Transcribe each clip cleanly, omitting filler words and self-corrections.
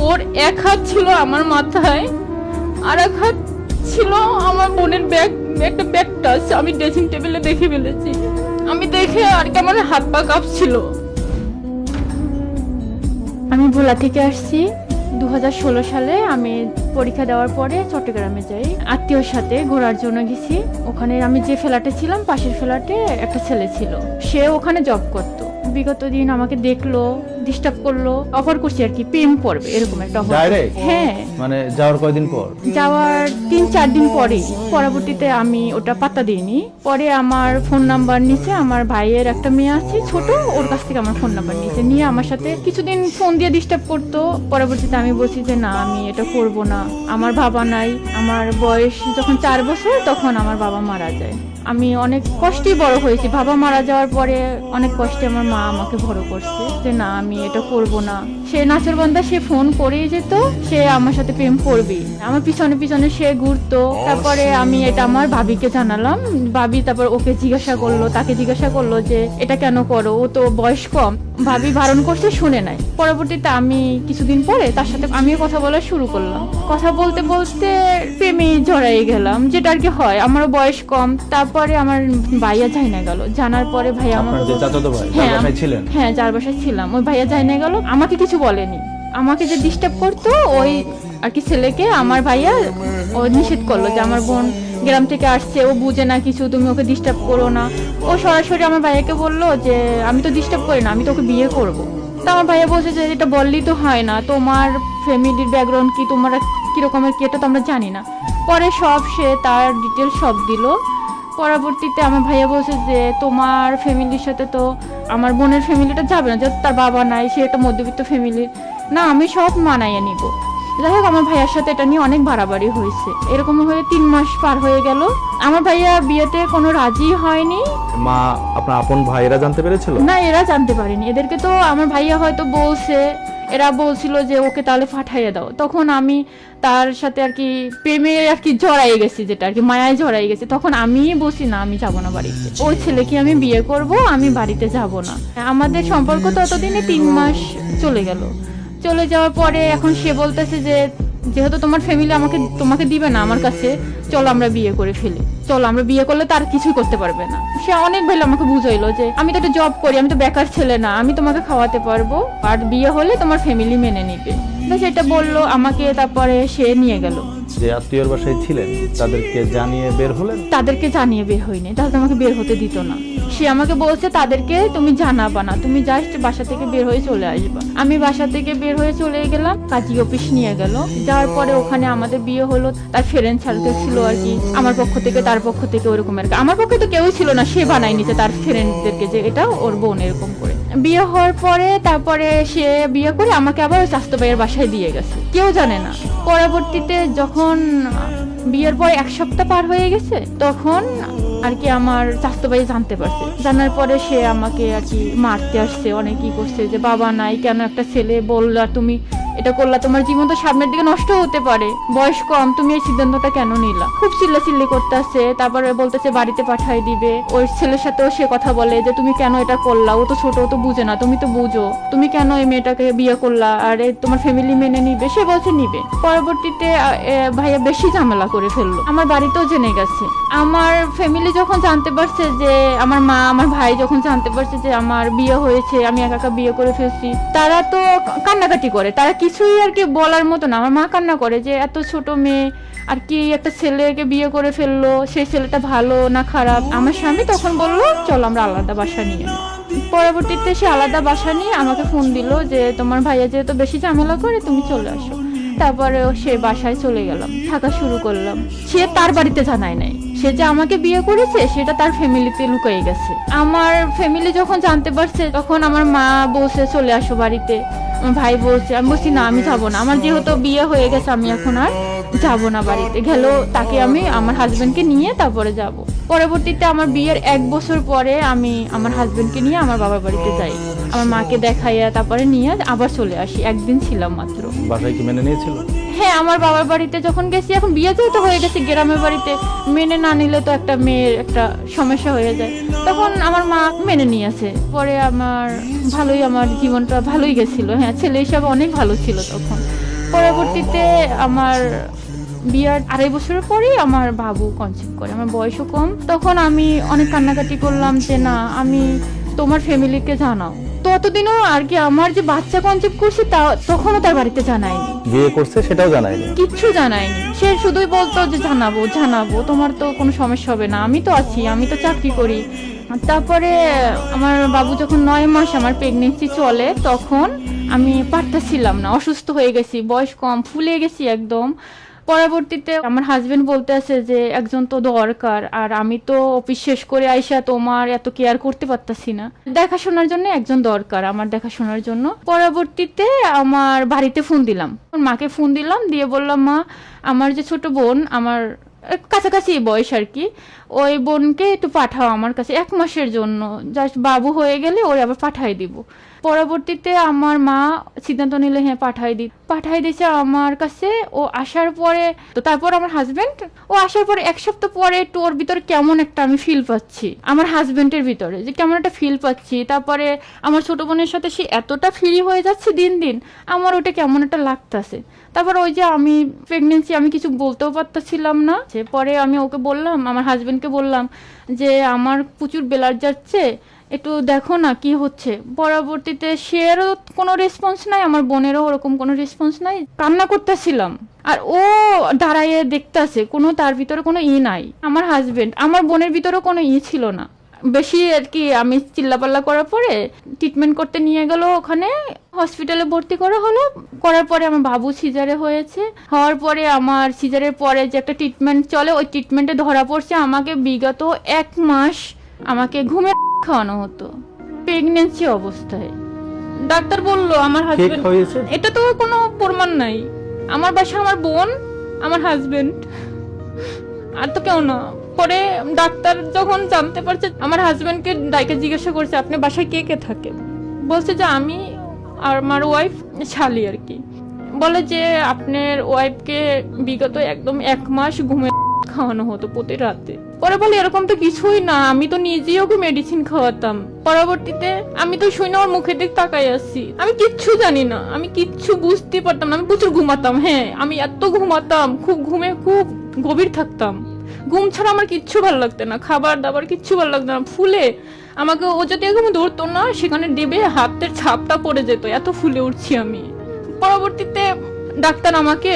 ওর এক হাত ছিল আমার মাথায়, আর এক হাত ছিল আমার বোনের একটা ব্যাগটা আমি ড্রেসিং টেবিলে দেখে ফেলেছি। আমি দেখে আর কি আমার হাত পা কাঁপছিল। আমি ভোলা থেকে আসছি। 2016 সালে আমি পরীক্ষা দেওয়ার পরে চট্টগ্রামে যাই, আত্মীয়র সাথে ঘোরার জন্য গেছি। ওখানে আমি যে ফ্ল্যাটে ছিলাম, পাশের ফ্ল্যাটে একটা ছেলে ছিল, সে ওখানে জব করতো। বিগত দিন আমাকে দেখলো, ডিস্টার্ব করলো, অফার করছি আর কি প্রেম পড়বে এরকম একটা অফার। হ্যাঁ, মানে যাওয়ার কয়দিন পর? যাওয়ার 3-4 দিন পরেই। পরবর্তীতে আমি ওটা পাত্তা দিইনি। পরে আমার ফোন নাম্বার নিচে, আমার ভাইয়ের একটা মেয়ে আছে ছোট, ওর কাছ থেকে আমার ফোন নাম্বার নিচে নিয়ে আমার সাথে কিছুদিন ফোন দিয়ে ডিস্টার্ব করতো। পরবর্তীতে আমি বলছি যে না, আমি এটা করব না, আমার বাবা নাই। আমার বয়স যখন 4 বছর তখন আমার বাবা মারা যায়। আমি অনেক কষ্টেই বড় হয়েছি। বাবা মারা যাওয়ার পরে অনেক কষ্টে আমার মা আমাকে বড় করছে যে না, আমি এটা করব না। সে নাচরবান্ধা, সে ফোন করেই যেত, সে আমার সাথে প্রেম করবে, আমার পিছনে পিছনে সে ঘুরতো। তারপরে আমি এটা আমার ভাবিকে জানালাম। ভাবি তারপর ওকে জিজ্ঞাসা করলো, তাকে জিজ্ঞাসা করলো যে এটা কেন করো, ও তো বয়স কম। ভাবি বারণ করছে, শুনে নাই। পরবর্তীতে আমি কিছুদিন পরে তার সাথে আমিও কথা বলা শুরু করলাম। কথা বলতে বলতে প্রেমে জড়াই গেলাম, যেটা আর কি হয়। আমারও বয়স কম। তারপরে আমার ভাইয়া যাই না গেল। জানার পরে ভাইয়া আমাকে, হ্যাঁ, যার বাসায় ছিলাম, ওই ভাইয়া যাই না গেল, আমাকে কিছু বলেনি। আমাকে যে ডিস্টার্ব করতো ওই আর কি ছেলেকে আমার ভাইয়া ও নিষেধ করলো যে আমার বোন গ্রাম থেকে আসছে, ও বুঝে না কিছু, তুমি ওকে ডিস্টার্ব করো না। ও সরাসরি আমার ভাইয়াকে বললো যে আমি তো ডিস্টার্ব করি না, আমি তো ওকে বিয়ে করবো। তা আমার ভাইয়া বলছে যে এটা বললেই তো হয় না, তোমার ফ্যামিলির ব্যাকগ্রাউন্ড কি, তোমরা কিরকমের কি, এটা তো আমরা জানি না। পরে সব সে তার ডিটেলস সব দিল। পরবর্তীতে আমার ভাইয়া বলছে যে তোমার ফ্যামিলির সাথে তো আমার বোনের ফ্যামিলিটা যাবে না, যে তার বাবা নাই, সে একটা মধ্যবিত্ত ফ্যামিলির, না আমি সব মানাইয়া নিব। যাই হোক, আমার ভাইয়ার সাথে এটা নিয়ে অনেক বাড়াবাড়ি হয়েছে। এরকম হয়ে 3 মাস পার হয়ে গেল। আমার ভাইয়া বিয়েতে কোনো রাজি হয়নি। মা, আপনার আপন ভাইয়েরা জানতে পেরেছিল? না, এরা জানতে পারেনি। এদেরকে তো আমার ভাইয়া হয়তো বলছে, এরা বলছিল যে ওকে তাহলে পাঠাইয়া দাও। তখন আমি তার সাথে আর কি প্রেমে আর কি জড়াই গেছি, যেটা আর কি মায়ায় জড়াই গেছি। তখন আমি বলছি না, আমি যাব না বাড়িতে, ওই ছেলেকে আমি বিয়ে করব, আমি বাড়িতে যাব না। আমাদের সম্পর্ক ততদিনে 3 মাস চলে গেল। চলে যাওয়ার পরে এখন সে বলতেছে যে যেহেতু তোমার ফ্যামিলি তোমাকে দিবে না আমার কাছে, চলো আমরা বিয়ে করে ফেলি, চলো আমরা বিয়ে করলে তার কিছুই করতে পারবে না। সে অনেক ভালো আমাকে বুঝাইলো যে আমি তো একটা জব করি, আমি তো বেকার ছেলে না, আমি তোমাকে খাওয়াতে পারবো, আর বিয়ে হলে তোমার ফ্যামিলি মেনে নিবে। সেটা বললো আমাকে। তারপরে সে নিয়ে গেল। যে আত্মীয়র বাসায় ছিলেন তাদেরকে জানিয়ে বের হলেন? তাদেরকে জানিয়ে বের হইনি, তাহলে আমাকে বের হতে দিত না। সে আমাকে বলছে তাদেরকে তুমি জানাবা না, তুমি জাস্ট বাসা থেকে বের হয়ে চলে আসবা। আমি বাসা থেকে বের হয়ে চলে গেলাম। কাজী অফিস নিয়ে গেল। যাওয়ার পরে ওখানে আমাদের বিয়ে হলো। তার ফ্রেন্ড সার্কেল ছিল আর কি, আমার পক্ষ থেকে তার পক্ষ থেকে ওরকম আর কি। আমার পক্ষে তো কেউই ছিল না, সে বানাই নিছে তার ফ্রেন্ডদেরকে যে এটা ওর বোন, এরকম করে। বিয়ে হওয়ার পরে তারপরে সে বিয়ে করে আমাকে আবার ওই স্বাস্থ্য ভাইয়ের বাসায় দিয়ে গেছে, কেউ জানে না। পরবর্তীতে যখন বিয়ের পর 1 সপ্তাহ পার হয়ে গেছে, তখন আর কি আমার স্বাস্থ্য ভাই জানতে পারছে। জানার পরে সে আমাকে আর কি মারতে আসছে, অনেকই করছে যে বাবা নাই, কেন একটা ছেলে বললা তুমি এটা করলা, তোমার জীবন তো সামনের দিকে নষ্ট হতে পারে, বয়স কম, তুমি এই সিদ্ধান্তটা কেন নিলা। খুব চিল্লাচিল্লি করতে আসছে। তারপরে বলতেছে বাড়িতে পাঠাই দিবে। ওই ছেলের সাথেও সে কথা বলে যে তুমি কেন এটা করলা, ও তো ছোট, ও তো বুঝে না, তুমি তো বুঝো, তুমি কেন এই মেয়েটাকে বিয়ে করলা, আর তোমার ফ্যামিলি মেনে নিবে। সে বলছে নিবে। পরবর্তীতে ভাইয়া বেশি ঝামেলা করে ফেললো, আমার বাড়িতেও জেনে গেছে। আমার ফ্যামিলি যখন জানতে পারছে, যে আমার মা আমার ভাই যখন জানতে পারছে যে আমার বিয়ে হয়েছে, আমি একা একা বিয়ে করে ফেলছি, তারা তো কান্নাকাটি করে। তারা কিছুই আর কি বলার মতো না। আমার মা কান্না করে যে এত ছোট মেয়ে আর কি একটা ছেলেকে বিয়ে করে ফেললো, সেই ছেলেটা ভালো না খারাপ। আমার স্বামী তখন বললো চলো আমরা আলাদা বাসা নিয়ে নিই। পরবর্তীতে সে আলাদা বাসা নিয়ে আমাকে ফোন দিল যে তোমার ভাইয়া যেহেতু বেশি ঝামেলা করে, তুমি চলে আসো। তারপরে সে বাসায় চলে গেলাম, থাকা শুরু করলাম। সে তার বাড়িতে জানায় নাই সে যে আমাকে বিয়ে করেছে, সেটা তার ফ্যামিলিতে লুকিয়ে গেছে। আমার ফ্যামিলি যখন জানতে পারছে, তখন আমার মা বলছে চলে আসো বাড়িতে। আমার ভাই বলছে, আমি বলছি না, আমি যাবো না, আমার যেহেতু বিয়ে হয়ে গেছে, আমি এখন আর যাবো না বাড়িতে। গেলেও তাকে আমি আমার হাজবেন্ডকে নিয়ে তারপরে যাব। পরবর্তীতে আমার বিয়ের 1 বছর পরে আমি আমার হাজবেন্ডকে নিয়ে আমার বাবার বাড়িতে যাই। আমার মাকে দেখাইয়া তারপরে নিয়ে আবার চলে আসি। 1 দিন ছিলাম মাত্র। বাসায় কি মেনে নিয়েছিল? হ্যাঁ, আমার বাবার বাড়িতে যখন গেছি, এখন বিয়ে যেহেতু হয়ে গেছে, গ্রামের বাড়িতে মেনে না নিলে তো একটা মেয়ের একটা সমস্যা হয়ে যায়। তখন আমার মা মেনে নিয়েছে। পরে আমার জীবনটা ভালোই গেছিল। হ্যাঁ, ছেলে হিসাবে অনেক ভালো ছিল তখন। পরবর্তীতে আমার বিয়ার 2.5 বছরের পরেই আমার বাবু কনসিভ করে, আমার বয়সও কম। তখন আমি অনেক কান্নাকাটি করলাম যে না, আমি তোমার ফ্যামিলিকে জানাও। তো অতদিনও আর কি আমার যে বাচ্চা কনসিভ করছে তা তখনও তার বাড়িতে জানায়নি, বিয়ে করছে সেটাও জানায়নি, কিচ্ছু জানায়নি। সে শুধুই বলতো যে জানাবো জানাবো, তোমার তো কোনো সমস্যা হবে না, আমি তো আছি, আমি তো চাকরি করি। তারপরে আমার বাবু যখন 9 মাস আমার প্রেগনেন্সি চলে, তখন আমি পারতেছিলাম না, অসুস্থ হয়ে গেছি, বয়স কম, ফুলে গেছি একদম। পরবর্তীতে আমার হাজবেন্ড বলতে আছে যে একজন তো দরকার, আর আমি তো অফিস শেষ করে আইসা তোমার এত কেয়ার করতে পারতাছি না, দেখাশোনার জন্য একজন দরকার, আমার দেখাশোনার জন্য। পরবর্তীতে আমার বাড়িতে ফোন দিলাম, মাকে ফোন দিলাম, দিয়ে বললাম মা, আমার যে ছোট বোন, আমার কাছাকাছি বয়স আর কি, ওই বোনকে একটু পাঠাও আমার কাছে 1 মাসের জন্য, জাস্ট বাবু হয়ে গেলে ওর আবার পাঠাই দিব। পরবর্তীতে আমার মা সিদ্ধান্ত নিলে হ্যাঁ পাঠাই দিয়েছে আমার কাছে। ও আসার পরে তো তারপর আমার হাজবেন্ড, ও আসার পরে 1 সপ্তাহ পরে একটু ওর ভিতরে কেমন একটা আমি ফিল পাচ্ছি, আমার হাজবেন্ডের ভিতরে যে কেমন একটা ফিল পাচ্ছি। তারপরে আমার ছোট বোনের সাথে সে এতটা ফ্রি হয়ে যাচ্ছে দিন দিন, আমার ওটা কেমন একটা লাগতেছে। তারপর ওই যে আমি প্রেগনেন্সি, আমি কিছু বলতেও পারতেছিলাম না। পরে আমি ওকে বললাম, আমার হাজবেন্ডকে বললাম যে আমার প্রচুর ব্লাড যাচ্ছে, একটু দেখো না কি হচ্ছে। পরবর্তীতে সেরও কোনো রেসপন্স নাই, আমার বোনেরও ওরকম কোনো রেসপন্স নাই, কান্না করতেছিলাম। আর ও দাঁড়াইয়ে দেখতেছে, কোনো তার ভিতরে কোনো নাই। আমার হাজবেন্ড, আমার বোনের ভিতরেও কোনো ছিল না বেশি আর কি। আমি চিল্লাপাল্লা করার পরে ট্রিটমেন্ট করতে নিয়ে গেল, ওখানে হসপিটালে ভর্তি করা হলো। করার পরে আমার বাবু সিজারে হয়েছে। হওয়ার পরে আমার সিজারের পরে যে একটা ট্রিটমেন্ট চলে, ওই ট্রিটমেন্টে ধরা পড়ছে আমাকে বিগত 1 মাস আমাকে ঘুমে খাওয়ানো হতো প্রেগনেন্সি অবস্থায়। ডাক্তার বলল আমার হাজবেন্ড, এটা তো কোনো প্রমাণ নাই, আমার বাসা আমার বোন, আমার হাজবেন্ড, আর তো কেউ না। পরে ডাক্তার যখন জানতে পারছে, আমার হাজবেন্ডকে ডাইকে জিজ্ঞাসা করছে আপনি বাসায় কে কে থাকে, বলছে যে আমি আর আমার ওয়াইফ শালি আর কি। বলে যে আপনার ওয়াইফকে বিগত একদম 1 মাস ঘুমে খাওয়ানো হতো প্রতি রাতে। পরে বলে এরকম তো কিছুই না, আমি তো নিজেই ওকে মেডিসিন খাওয়াতাম। পরবর্তীতে আমি তো শুনে ওর মুখের দিক তাকাই আসছি, আমি কিচ্ছু জানি না, আমি কিচ্ছু বুঝতে পারতাম না। আমি প্রচুর ঘুমাতাম, হ্যাঁ আমি এত ঘুমাতাম, খুব ঘুমে খুব গভীর থাকতাম। ঘুম ছাড়া আমার কিচ্ছু ভালো লাগতো না, খাবার দাবার কিচ্ছু ভালো লাগতো না। ফুলে আমাকে ও যদি একদম ধরতো না, সেখানে দেবে হাতের ছাপটা পড়ে যেত, এত ফুলে উঠছি আমি। পরবর্তীতে ডাক্তার আমাকে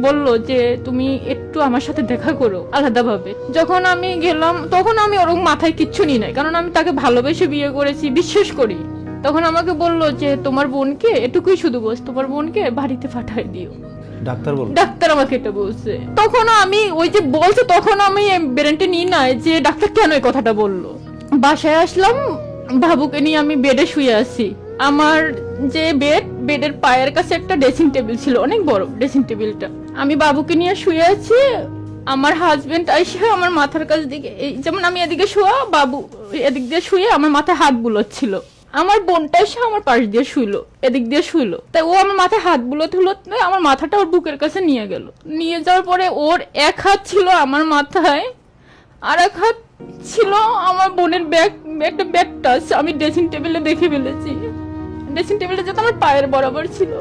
বলল যে তুমি একটু আমার সাথে দেখা করো আলাদাভাবে। যখন আমি গেলাম তখন আমি ওরকম মাথায় কিচ্ছু নিই নাই, কারণ আমি তাকে ভালোবেসে বিয়ে করেছি, বিশ্বাস করি। তখন আমাকে বলল যে তোমার বোনকে, এটুকুই শুধু বস, তোমার বোনকে বাড়িতে পাঠাই দিও। ডাক্তার আমাকে এটা বলছে। তখন আমি ওই যে বলছে, তখন আমি ব্রেনটে নিই নাই যে ডাক্তার কেন এই কথাটা বললো। বাসায় আসলাম, বাবুকে নিয়ে আমি বেডে শুয়ে আছি। আমার যে বেডের পায়ের কাছে একটা ড্রেসিং টেবিল ছিল, অনেক বড় ড্রেসিং টেবিলটা। আমি বাবুকে নিয়ে শুয়ে আছি, আমার হাজবেন্ড আইসে আমার মাথার কাছ দিকে, যেমন আমি এদিকে শোয়া, বাবু এদিক দিয়ে শুয়ে আমার মাথায় হাত বুলোচ্ছিল। আমার বোনটা এসে আমার পাশ দিয়ে শুইলো, এদিক দিয়ে শুইলো। তাই ও আমার মাথায় হাত বুলোতে আমার মাথাটা ওর বুকের কাছে নিয়ে গেল। নিয়ে যাওয়ার পরে ওর 1 হাত ছিল আমার মাথায়, আর 1 হাত ছিল আমার বোনের একটা ব্যাগ টাচ। আমি ড্রেসিং টেবিলে দেখে ফেলেছি, ড্রেসিং টেবিলে যেটা আমার পায়ের বরাবর ছিল।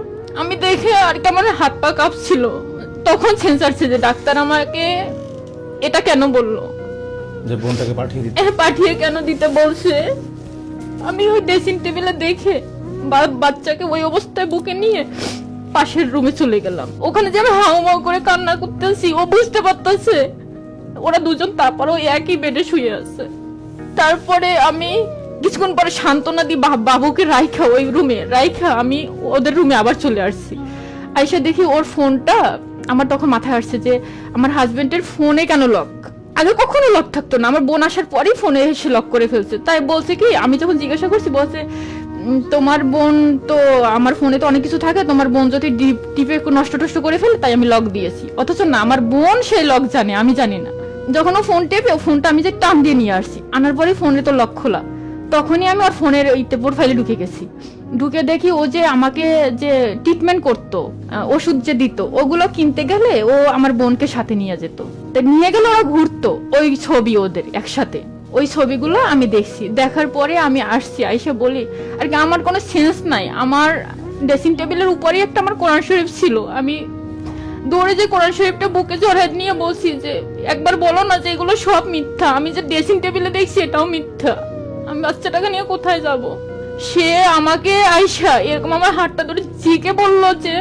আমি দেখে আর কি আমার হাত পা কাঁপছিল। তখন সেন্স আসছে যে ডাক্তার আমাকে এটা কেন বললো, যে বোনটাকে পাঠিয়ে কেন দিতে বলছে। আমি ওই ড্রেসিং টেবিলে দেখে বাচ্চাকে ওই অবস্থায় বুকে নিয়ে পাশের রুমে চলে গেলাম। ওখানে যে আমি হাউমাউ করে কান্না করতেছি, ও বুঝতে পারতেছে। ওরা দুজন তারপরেও একই বেডে শুয়ে আছে। তারপরে আমি কিছুক্ষণ পরে সান্ত্বনা দিই বাবুকে রাইখা, ওই রুমে রাইখা আমি ওদের রুমে আবার চলে আসছি। আইসা দেখি ওর ফোনটা, আমার তখন মাথায় আসছে যে আমার হাজবেন্ডের ফোনে কেন লক, আগে কখনো লক থাকতো না, আমার বোন আসার পরেই ফোনে এসে লক করে ফেলছে। তাই বলছে কি, আমি যখন জিজ্ঞাসা করছি বলছে তোমার বোন তো, আমার ফোনে তো অনেক কিছু থাকে, তোমার বোন যদি টিপে নষ্ট টষ্ট করে ফেলে তাই আমি লক দিয়েছি। অথচ না, আমার বোন সেই লক জানে, আমি জানি না। যখন ও ফোন টেপে, ফোনটা আমি যে টান দিয়ে নিয়ে আসছি, আনার পরে ফোনে তো লক খোলা, তখনই আমি ওর ফোনের প্রোফাইলে ঢুকে গেছি। ঢুকে দেখি ও যে আমাকে যে ট্রিটমেন্ট করতো, ওষুধ যে দিত, ওগুলো কিনতে গেলে ও আমার বোনকে সাথে নিয়ে যেত। নিয়ে গেলে ওরা ঘুরতো, ওই ছবি ওদের একসাথে, ওই ছবিগুলো আমি দেখছি। দেখার পরে আমি আসছি, আইসা বলি আর কি আমার কোনো সেন্স নাই, আমার ড্রেসিং টেবিলের উপরেই একটা আমার কোরআন শরীফ ছিল। আমি দৌড়ে যে কোরআন শরীফটা বুকে জড়ায় নিয়ে বলছি যে একবার বলো না যে এগুলো সব মিথ্যা, আমি যে ড্রেসিং টেবিলে দেখছি এটাও মিথ্যা, আমি বাচ্চাটাকে নিয়ে কোথায় যাব। সে আমাকে আয়শা এরকম আমার হাতটা ধরে ঝিকে বললো যে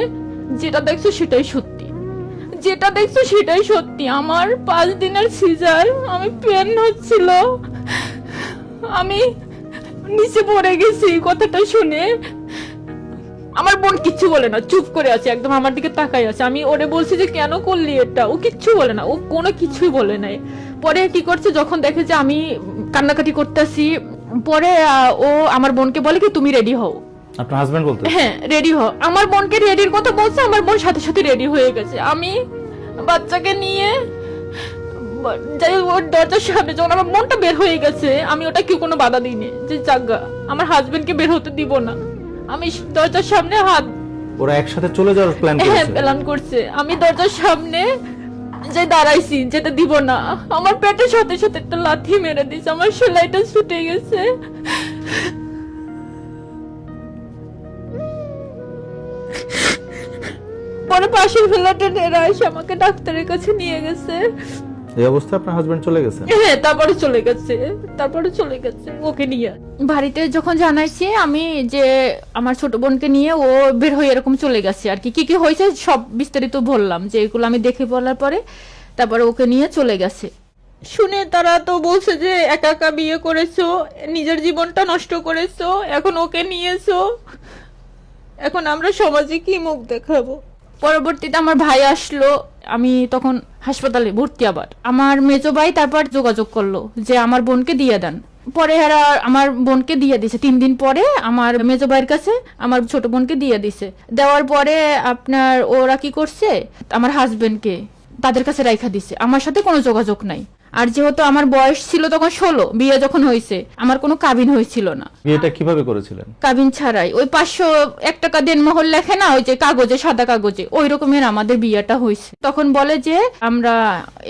যেটা দেখছো সেটাই সত্যি, যেটা দেখছো সেটাই সত্যি। আমার 5 দিনের সিজার, আমি পেন হচ্ছিল, আমি নিচে পড়ে গেছি। কথাটা শুনে আমার বোন কিচ্ছু বলে না, চুপ করে আছে, একদম আমার দিকে তাকাই আছে। আমি ওরে বলছি যে কেন করলি এটা, ও কিচ্ছু বলে না, ও কোনো কিছুই বলে নাই। পরে কি করছে, যখন দেখে যে আমি কান্নাকাটি করতেছি, পরে ও আমার বোনকে বলে কি তুমি রেডি হও। আপনার হাজবেন্ড বলতে? হ্যাঁ রেডি হও। আমার বোনকে রেডির কথা বলছে, আমার বোন সাথে সাথে রেডি হয়ে গেছে। আমি বাচ্চাকে নিয়ে যাই ওর দরজার সামনে, যখন আমার বোনটা বের হয়ে গেছে, আমি ওটা কেউ কোনো বাধা দিইনি যে জাগা আমার হাজবেন্ডকে বের হতে দিব না। আমি দরজার সামনে হাত, ওরা একসাথে চলে যাওয়ার প্ল্যান হ্যাঁ করেছে? প্ল্যান করছে। আমি দরজার সামনে যে দাঁড়াইছি, যেতে দিব না। আমার পেটের সাথে সাথে একটা লাথি মেরে দিছে, আমার সেলাইটা ছুটে গেছে। পরে পাশের ফ্ল্যাটের এরা এসে আমাকে ডাক্তারের কাছে নিয়ে গেছে। এই অবস্থায় আপনার হাজবেন্ড চলে গেছে? হ্যাঁ তারপরে চলে গেছে ওকে নিয়ে। বাড়িতে যখন জানাইছি আমি যে আমার ছোট বোনকে নিয়ে ও বের হয়ে এরকম চলে গেছে আর কি কি হয়েছে সব বিস্তারিত বললাম, যে এগুলো আমি দেখে বলার পরে তারপরে ওকে নিয়ে চলে গেছে। শুনে তারা তো বলছে যে একা একা বিয়ে করেছো, নিজের জীবনটা নষ্ট করেছো, এখন ওকে নিয়েছো, এখন আমরা সমাজে কি মুখ দেখাবো। পরবর্তীতে আমার ভাই আসলো, আমি তখন হাসপাতালে ভর্তি। আবার আমার মেজো ভাই তারপর যোগাযোগ করলো যে আমার বোনকে দিয়ে দেন। পরে এরা আমার বোনকে দিয়ে দিছে। 3 দিন পরে আমার মেজো ভাইয়ের কাছে আমার ছোট বোনকে দিয়ে দিছে। দেওয়ার পরে আপনার ওরা কি করছে, আমার হাজবেন্ডকে তাদের কাছে রাইখা দিছে, আমার সাথে কোনো যোগাযোগ নাই। আর যেহেতু আমার বয়স ছিল তখন 16, বিয়ে যখন হয়েছে, আমার কোনো কাবিন হয়েছিল না। বিয়েটা কিভাবে করেছিলেন? কাবিন ছাড়াই, ওই 501 টাকা দেনমোহর লেখে না, ওই যে কাগজে, সাদা কাগজে, ওই রকমের আমাদের বিয়েটা হয়েছে। তখন বলে যে আমরা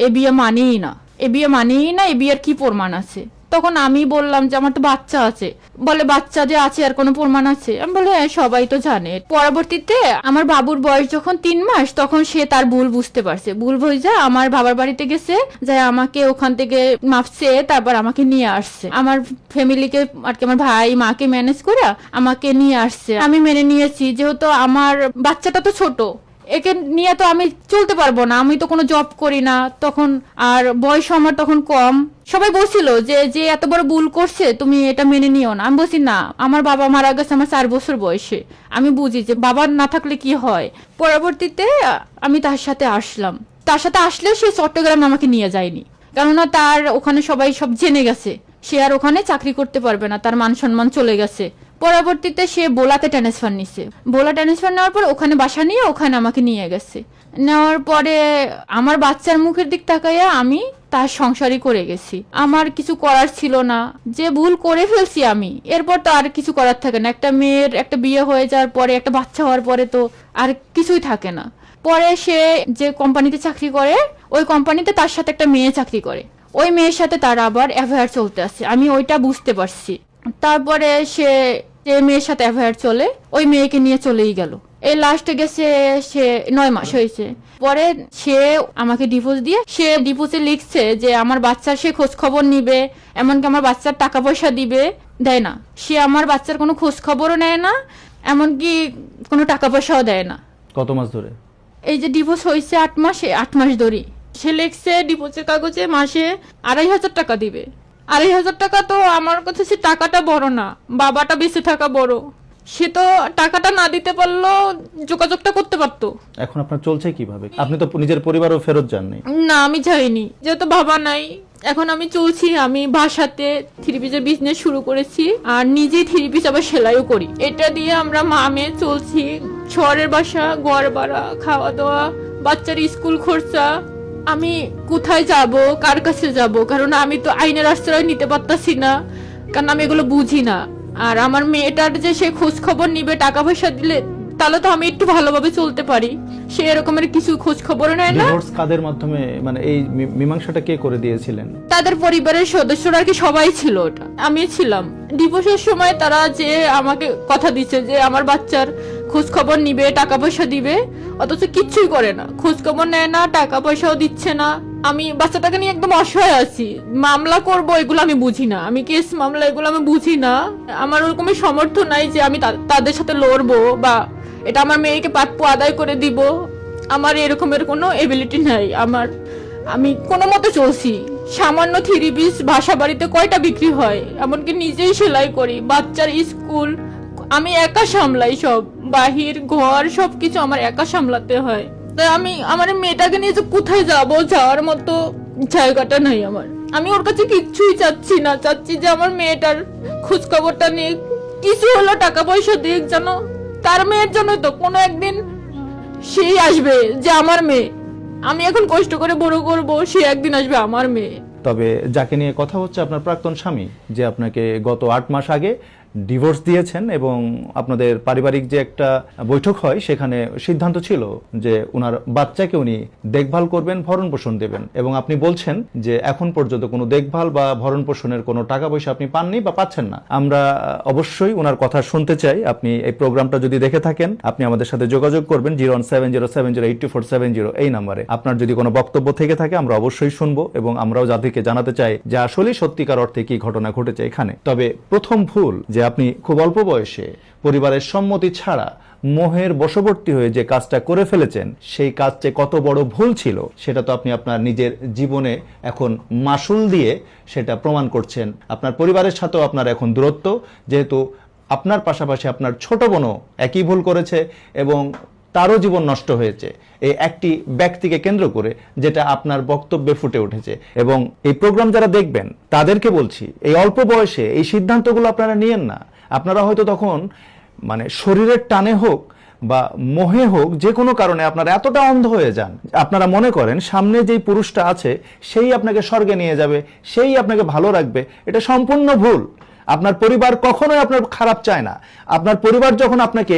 এ বিয়ে মানিই না, এ বিয়ের কি প্রমাণ আছে। তখন আমি বললাম যে আমার তো বাচ্চা আছে। বলে বাচ্চা যে আছে আর কোনো প্রমাণ আছে? আমি বলে হ্যাঁ সবাই তো জানে। পরবর্তীতে আমার বাবুর বয়স যখন 3 মাস, তখন সে তার ভুল বুঝতে পারছে। ভুল বুঝে আমার বাবার বাড়িতে গেছে, যে আমাকে ওখান থেকে মাপছে, তারপর আমাকে নিয়ে আসছে। আমার ফ্যামিলিকে আর কি, আমার ভাই মাকে ম্যানেজ করে আমাকে নিয়ে আসছে। আমি মেনে নিয়েছি, যেহেতু আমার বাচ্চাটা তো ছোট, একে নিয়ে তো আমি চলতে পারবো না, আমি তো কোনো জব করি না তখন, আর বয়স আমার তখন কম। সবাই বলছিল যে যে এত বড় ভুল করছে তুমি এটা মেনে নিও না। আমি বলছি না, আমার বাবা মারা গেছে আমার 4 বছর বয়সে, আমি বুঝি যে বাবা না থাকলে কি হয়। পরবর্তীতে আমি তার সাথে আসলাম। তার সাথে আসলে সে চট্টগ্রামে আমাকে নিয়ে যায়নি, কেননা তার ওখানে সবাই সব জেনে গেছে, সে আর ওখানে চাকরি করতে পারবে না, তার মান সম্মান চলে গেছে। পরবর্তীতে সে বোলাতে ট্রান্সফার নিছে। বোলা ট্রান্সফার নেওয়ার পর ওখানে বাসা নিয়ে ওখানে আমাকে নিয়ে গেছে। নেওয়ার পরে আমার বাচ্চার মুখের দিক তাকাইয়া আমি তার সংসারই করে গেছি। আমার কিছু করার ছিল না, যে ভুল করে ফেলছি আমি, এরপর তো আর কিছু করার থাকে না। একটা মেয়ের একটা বিয়ে হয়ে যাওয়ার পরে, একটা বাচ্চা হওয়ার পরে তো আর কিছুই থাকে না। পরে সে যে কোম্পানিতে চাকরি করে, ওই কোম্পানিতে তার সাথে একটা মেয়ে চাকরি করে, ওই মেয়ের সাথে তার আবার অ্যাফেয়ার চলতে আছে, আমি ওইটা বুঝতে পারছি। তারপরে সে যে মেয়ের সাথে অ্যাফেয়ার চলে, ওই মেয়েকে নিয়ে চলেই গেল। এই লাস্টে গেছে সে 9 মাস হয়েছে। পরে সে আমাকে ডিভোর্স দিয়ে, সে ডিভোর্সে লিখছে যে আমার বাচ্চার সে খোঁজ খবর নিবে, এমনকি আমার বাচ্চার টাকা পয়সা দিবে, দেয় না। সে আমার বাচ্চার কোনো খোঁজ খবরও নেয় না, এমনকি কোনো টাকা পয়সাও দেয় না। কত মাস ধরে? এই যে ডিভোর্স হয়েছে 8 মাসে, 8 মাস ধরে সে লিখছে ডিভোর্সের কাগজে মাসে 2500 টাকা দিবে। 2500 টাকা তো আমার কাছে সে টাকাটা বড় না, বাবাটা বেঁচে থাকা বড়। সে তো টাকাটা না দিতে পারলো, যোগাযোগটা করতে পারতো। এখন আপনার চলছে কিভাবে? আপনি তো নিজের পরিবারও ফেরত যাননি। না আমি যাইনি, যেহেতু বাবা নাই। এখন আমি চলছি, আমি বাসাতে 3 পিসের বিজনেস শুরু করেছি, আর নিজেই 3 পিস আবার সেলাইও করি। এটা দিয়ে আমরা মা মেয়ে চলছি। শহরের বাসা, ঘর ভাড়া, খাওয়া দাওয়া, বাচ্চার স্কুল খরচা। আমি কোথায় যাব, কার কাছে যাব, কারণ আমি তো আইনের আশ্রয় নিতে পারতাছি না, কারণ আমি এগুলো বুঝি না। আর আমার মেয়েটার যে সে খোঁজ খবর নিবে, টাকা পয়সা দিলে তাহলে তো আমি একটু ভালোভাবে চলতে পারি, সে এরকমের কিছু খোঁজ খবর নেয় না। ডিভোর্স কাদের মাধ্যমে, মানে এই মীমাংসাটা কে করে দিয়েছিলেন? তাদের পরিবারের সদস্যরা আর কি, সবাই ছিল, ওটা আমি ছিলাম। ডিভোর্সের সময় তারা যে আমাকে কথা দিচ্ছে যে আমার বাচ্চার খোঁজ খবর নিবে, টাকা পয়সা দিবে, অথচ কিচ্ছুই করে না, খোঁজ খবর নেয় না, টাকা পয়সাও দিচ্ছে না। আমি বাচ্চাটাকে নিয়ে একদম অসহায় আছি। মামলা করব এগুলো আমি বুঝি না, আমি কেস মামলা এগুলো আমি বুঝি না। আমার ওরকমই সামর্থ্য নাই যে আমি তাদের সাথে লড়বো বা এটা আমার মেয়েকে প্রাপ্য আদায় করে দিব। আমার এরকমের কোনো এবিলিটি নাই। আমি কোনো মতে চলছি। সামান্য 3 পিস বাসা বাড়িতে কয়টা বিক্রি হয়, এমনকি নিজেই সেলাই করি, বাচ্চার স্কুল আমি একা সামলাই, সব বাহির ঘর সবকিছু আমার একা সামলাতে হয়। তাই আমি আমার মেয়েটাকে নিয়ে যে কোথায় যাবো, যাওয়ার মতো জায়গাটা নাই আমার। আমি ওর কাছে কিচ্ছুই চাচ্ছি না, চাচ্ছি যে আমার মেয়েটার খোঁজ খবরটা নিয়ে কিছু হলো টাকা পয়সা দিক, যেন তার মেয়ের জন্য তো কোনো একদিন সেই আসবে যে আমার মেয়ে, আমি এখন কষ্ট করে বড় করব, সে একদিন আসবে আমার মেয়ে। তবে যাকে নিয়ে কথা হচ্ছে আপনার প্রাক্তন স্বামী, যে আপনাকে গত 8 মাস আগে ডিভোর্স দিয়েছেন এবং আপনাদের পারিবারিক যে একটা বৈঠক হয় সেখানে সিদ্ধান্ত ছিল যে ওনার বাচ্চাকে উনি দেখভাল করবেন, ভরণ পোষণ দেবেন, এবং আপনি বলছেন যে এখন পর্যন্ত কোনো দেখভাল বা ভরণ পোষণের কোনো টাকা পয়সা আপনি পাননি বা পাচ্ছেন না। আমরা অবশ্যই ওনার কথা শুনতে চাই। আপনি এই প্রোগ্রামটা যদি দেখে থাকেন আপনি আমাদের সাথে যোগাযোগ করবেন 01707082470 এই নাম্বারে। আপনার যদি কোনো বক্তব্য থেকে থাকে আমরা অবশ্যই শুনবো এবং আমরাও জাতিকে জানাতে চাই যে আসলে সত্যিকার অর্থে কি ঘটনা ঘটেছে এখানে। তবে প্রথম ভুল যে আপনি খুব অল্প বয়সে পরিবারের সম্মতি ছাড়া মোহের বশবর্তী হয়ে যে কাজটা করে ফেলেছেন, সেই কাজটা কত বড় ভুল ছিল সেটা তো আপনি আপনার নিজের জীবনে এখন মাসুল দিয়ে সেটা প্রমাণ করছেন। আপনার পরিবারের সাথেও আপনার এখন দূরত্ব, যেহেতু আপনার পাশাপাশি আপনার ছোট বোনও একই ভুল করেছে এবং তারও জীবন নষ্ট হয়েছে এই একটি ব্যক্তিকে কেন্দ্র করে, যেটা আপনার বক্তব্যে ফুটে উঠেছে। এবং এই প্রোগ্রাম যারা দেখবেন তাদেরকে বলছি, এই অল্প বয়সে এই সিদ্ধান্তগুলো আপনারা নিয়েন না। আপনারা হয়তো তখন মানে শরীরের টানে হোক বা মোহে হোক, যে কোনো কারণে আপনারা এতটা অন্ধ হয়ে যান, আপনারা মনে করেন সামনে যেই পুরুষটা আছে সেই আপনাকে স্বর্গে নিয়ে যাবে, সেই আপনাকে ভালো রাখবে। এটা সম্পূর্ণ ভুল। আপনার পরিবার কখনোই আপনার খারাপ চায় না। আপনার পরিবার যখন আপনাকে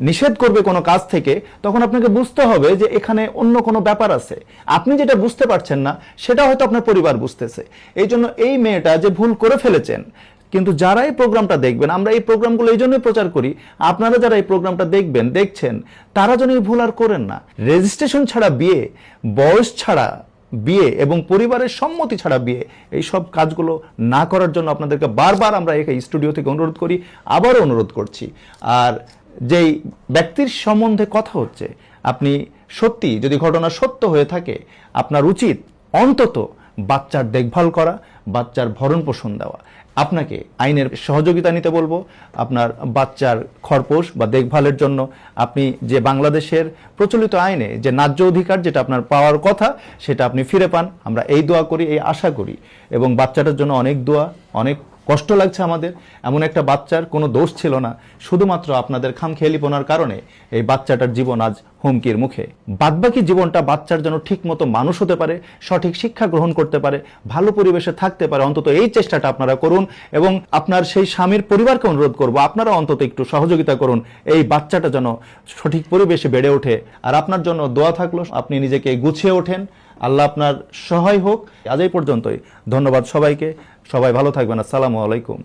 নিষেধ করবে কোনো কাজ থেকে, তখন আপনাকে বুঝতে হবে যে এখানে অন্য কোনো ব্যাপার আছে। আপনি যেটা বুঝতে পারছেন না সেটা হয়তো আপনার পরিবার বুঝতেছে। এই জন্য এই মেয়েটা যে ভুল করে ফেলেছেন, কিন্তু যারা এই প্রোগ্রামটা দেখবেন, আমরা এই প্রোগ্রামগুলো এই জন্যই প্রচার করি, আপনারা যারা এই প্রোগ্রামটা দেখছেন তারা যেন এই ভুল আর করেন না। রেজিস্ট্রেশন ছাড়া বিয়ে, বয়স ছাড়া বিয়ে এবং পরিবারের সম্মতি ছাড়া বিয়ে, এই সব কাজগুলো না করার জন্য আপনাদেরকে বারবার আমরা এই স্টুডিও থেকে অনুরোধ করি, আবারও অনুরোধ করছি। আর যেই ব্যক্তির সম্বন্ধে কথা হচ্ছে, আপনি সত্যি যদি ঘটনা সত্য হয়ে থাকে, আপনার উচিত অন্তত বাচ্চার দেখভাল করা, বাচ্চার ভরণ পোষণ দেওয়া। আপনাকে আইনের সহযোগিতা নিতে বলবো। আপনার বাচ্চার খরপোশ বা দেখভালের জন্য আপনি যে বাংলাদেশের প্রচলিত আইনে যে ন্যায্য অধিকার যেটা আপনার পাওয়ার কথা সেটা আপনি ফিরে পান। আমরা এই দোয়া করি, এই আশা করি। এবং বাচ্চাটার জন্য অনেক দোয়া। অনেক কষ্ট লাগছে আমাদের, এমন একটা বাচ্চার কোনো দোষ ছিল না, শুধুমাত্র আপনাদের খামখেয়ালিপনার কারণে এই বাচ্চাটার জীবন আজ হুমকির মুখে। বাদবাকি জীবনটা বাচ্চার জন্য ঠিক মতো মানুষ হতে পারে, সঠিক শিক্ষা গ্রহণ করতে পারে, ভালো পরিবেশে থাকতে পারে, অন্তত এই চেষ্টাটা আপনারা করুন। এবং আপনার সেই স্বামীর পরিবারকে অনুরোধ করবো, আপনারা অন্তত একটু সহযোগিতা করুন এই বাচ্চাটা যেন সঠিক পরিবেশে বেড়ে ওঠে। আর আপনার জন্য দোয়া থাকলো, আপনি নিজেকে গুছিয়ে ওঠেন, আল্লাহ আপনার সহায় হোক। আজ এই পর্যন্তই। ধন্যবাদ সবাইকে। সবাই ভালো থাকবেন। আসসালামু আলাইকুম।